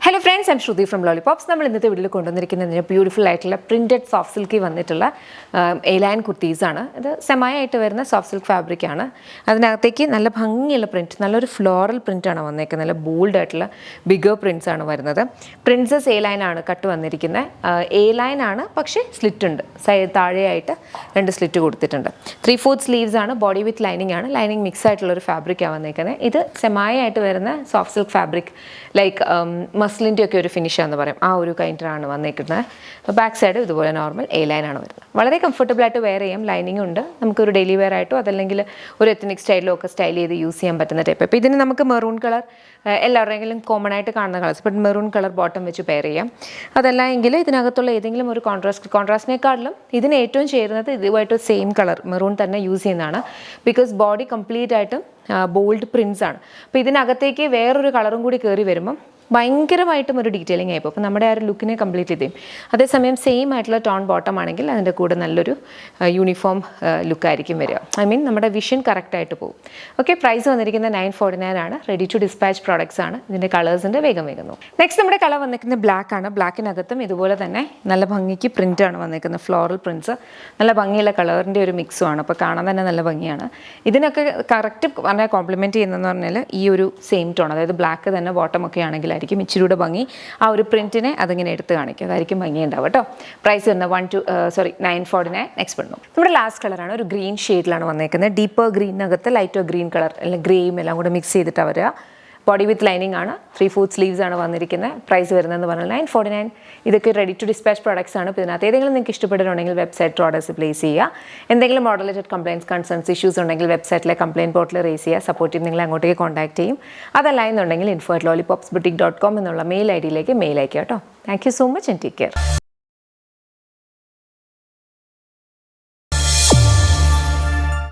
Hello friends, I'm Shruti from lollipops. നമ്മൾ ഇന്നത്തെ വീഡിയോയിൽ കൊണ്ടുവന്നിരിക്കുന്നതിന് ബ്യൂട്ടിഫുൾ ആയിട്ടുള്ള പ്രിൻറ്റഡ് സോഫ്റ്റ് സിൽക്കിൽ വന്നിട്ടുള്ള എ-ലൈൻ കുർത്തീസാണ്. ഇത് സെമയായിട്ട് വരുന്ന സോഫ്റ്റ് സിൽക്ക് ഫാബ്രിക്കാണ്. അതിനകത്തേക്ക് നല്ല ഭംഗിയുള്ള പ്രിൻറ്റ്, നല്ലൊരു ഫ്ലോറൽ പ്രിൻ്റാണ് വന്നേക്കുന്നത്. നല്ല ബോൾഡ് ആയിട്ടുള്ള ബിഗർ പ്രിൻറ്റ്സ് ആണ് വരുന്നത്. പ്രിൻസസ് എ-ലൈൻ ആണ് കട്ട് വന്നിരിക്കുന്നത്. എ-ലൈൻ ആണ്, പക്ഷേ സ്ലിറ്റ് ഉണ്ട്. താഴെയായിട്ട് 2 സ്ലിറ്റ് കൊടുത്തിട്ടുണ്ട്. 3/4 സ്ലീവ്സ് ആണ്. ബോഡി വിത്ത് ലൈനിങ് ആണ്. ലൈനിങ് മിക്സ് ആയിട്ടുള്ളൊരു ഫാബ്രിക്കാണ് വന്നേക്കുന്നത്. ഇത് സെമയായിട്ട് വരുന്ന സോഫ്റ്റ് സിൽക്ക് ഫാബ്രിക്, ലൈക്ക് മസ്ലിൻ്റെ ഒക്കെ ഒരു ഫിനിഷാന്ന് പറയും, ആ ഒരു കൈൻഡാണ് വന്നേക്കുന്നത്. ബാക്ക് സൈഡ് ഇതുപോലെ നോർമൽ എ-ലൈൻ ആണ് വരുന്നത്. വളരെ കംഫർട്ടബിൾ ആയിട്ട് വെയർ ചെയ്യാം. ലൈനിങ് ഉണ്ട്. നമുക്കൊരു ഡെയിലി വെയർ ആയിട്ടോ അതല്ലെങ്കിൽ ഒരു എത്നിക് സ്റ്റൈലിലോ ഒക്കെ സ്റ്റൈൽ ചെയ്ത് യൂസ് ചെയ്യാൻ പറ്റുന്ന ടൈപ്പ്. അപ്പോൾ ഇതിന് നമുക്ക് മെറൂൺ കളർ, എല്ലാവരുടെയെങ്കിലും കോമൺ ആയിട്ട് കാണുന്ന colours, but maroon colour bottom വെച്ച് പെയർ ചെയ്യാം. അതല്ല എങ്കിൽ ഇതിനകത്തുള്ള ഏതെങ്കിലും ഒരു കോൺട്രാസ്റ്റിനേക്കാളിലും ഇതിന് ഏറ്റവും ചേരുന്നത് ഇതുമായിട്ട് സെയിം കളർ മെറൂൺ തന്നെ യൂസ് ചെയ്യുന്നതാണ്. ബിക്കോസ് ബോഡി കംപ്ലീറ്റ് ആയിട്ടും ബോൾഡ് പ്രിൻസ് ആണ്. അപ്പോൾ ഇതിനകത്തേക്ക് വേറൊരു കളറും കൂടി കയറി വരുമ്പം ഭയങ്കരമായിട്ടും ഒരു ഡീറ്റെയിലിംഗ് ആയിപ്പോൾ അപ്പോൾ നമ്മുടെ ആ ഒരു ലുക്കിനെ കംപ്ലീറ്റ് ചെയ്യും. അതേസമയം സെയിം ആയിട്ടുള്ള ടോൺ ബോട്ടം ആണെങ്കിൽ അതിൻ്റെ കൂടെ നല്ലൊരു യൂണിഫോം ലുക്കായിരിക്കും വരിക. ഐ മീൻ നമ്മുടെ വിഷൻ കറക്റ്റായിട്ട് പോകും. ഓക്കെ, പ്രൈസ് വന്നിരിക്കുന്നത് 949 ആണ്. റെഡി ടു ഡിസ്പാച്ച് പ്രോഡക്ട്സ് ആണ്. ഇതിൻ്റെ കളേഴ്സിൻ്റെ വേഗം നോക്കും. നെക്സ്റ്റ് നമ്മുടെ കളർ വന്നിരിക്കുന്നത് ബ്ലാക്ക് ആണ്. ബ്ലാക്കിനകത്തും ഇതുപോലെ തന്നെ നല്ല ഭംഗിക്ക് പ്രിൻ്റാണ് വന്നിരിക്കുന്നത്. ഫ്ലോറൽ പ്രിൻറ്റ്സ്, നല്ല ഭംഗിയുള്ള കളറിൻ്റെ ഒരു മിക്സും ആണ്. അപ്പോൾ കാണാൻ തന്നെ നല്ല ഭംഗിയാണ്. ഇതിനൊക്കെ കറക്റ്റ് പറഞ്ഞാൽ കോംപ്ലിമെൻറ്റ് ചെയ്യുന്നതെന്ന് പറഞ്ഞാൽ ഈ ഒരു സെയിം ടോൺ, അതായത് ബ്ലാക്ക് തന്നെ ബോട്ടം ഒക്കെ ആണെങ്കിൽ ആയിരിക്കും ഇച്ചിരിയുടെ ഭംഗി. ആ ഒരു പ്രിൻറ്റിനെ അതിങ്ങനെ എടുത്ത് കാണിക്കും, അതായിരിക്കും ഭംഗി ഉണ്ടാവും കേട്ടോ. പ്രൈസ് വരുന്നത് 949. നെക്സ്റ്റ് വരുന്നു നമ്മുടെ ലാസ്റ്റ് കളറാണ്. ഒരു ഗ്രീൻ ഷെയ്ഡിലാണ് വന്നേക്കുന്നത്. ഡീപ്പർ ഗ്രീനകത്ത് ലൈറ്റർ ഗ്രീൻ കളർ, അല്ലെങ്കിൽ ഗ്രേയും എല്ലാം കൂടെ മിക്സ് ചെയ്തിട്ടാണ് വരിക. ബോഡി വിത്ത് ലൈനിങ് ആണ്. 3/4 സ്ലീവ്സ് ആണ് വന്നിരിക്കുന്നത്. പ്രൈസ് വരുന്നതെന്ന് പറഞ്ഞാൽ 949. ഇതൊക്കെ റെഡി ടു ഡിസ്പാച്ച് പ്രോഡക്ട്സ് ആണ്. ഇപ്പോൾ ഇതിനകത്ത് ഏതെങ്കിലും നിങ്ങൾക്ക് ഇഷ്ടപ്പെട്ടിട്ടുണ്ടെങ്കിൽ വെബ്സൈറ്റ് ഓർഡേഴ്സ് പ്ലേസ് ചെയ്യുക. എന്തെങ്കിലും model related compliance, concerns, issues ഉണ്ടെങ്കിൽ വെബ്സൈറ്റിലെ കംപ്ലയിൻറ്റ് പോർട്ടൽ റേസ് ചെയ്യുക. സപ്പോർട്ട് ചെയ്ത് നിങ്ങളെ അങ്ങോട്ടേക്ക് കോൺടാക്ട് ചെയ്യും. അതല്ല എന്നുണ്ടെങ്കിൽ info@lollipopsboutique.com എന്നുള്ള മെയിൽ ഐ ഡിയിലേക്ക് മെയിൽ അയക്കുക കേട്ടോ. Thank you so much and take care.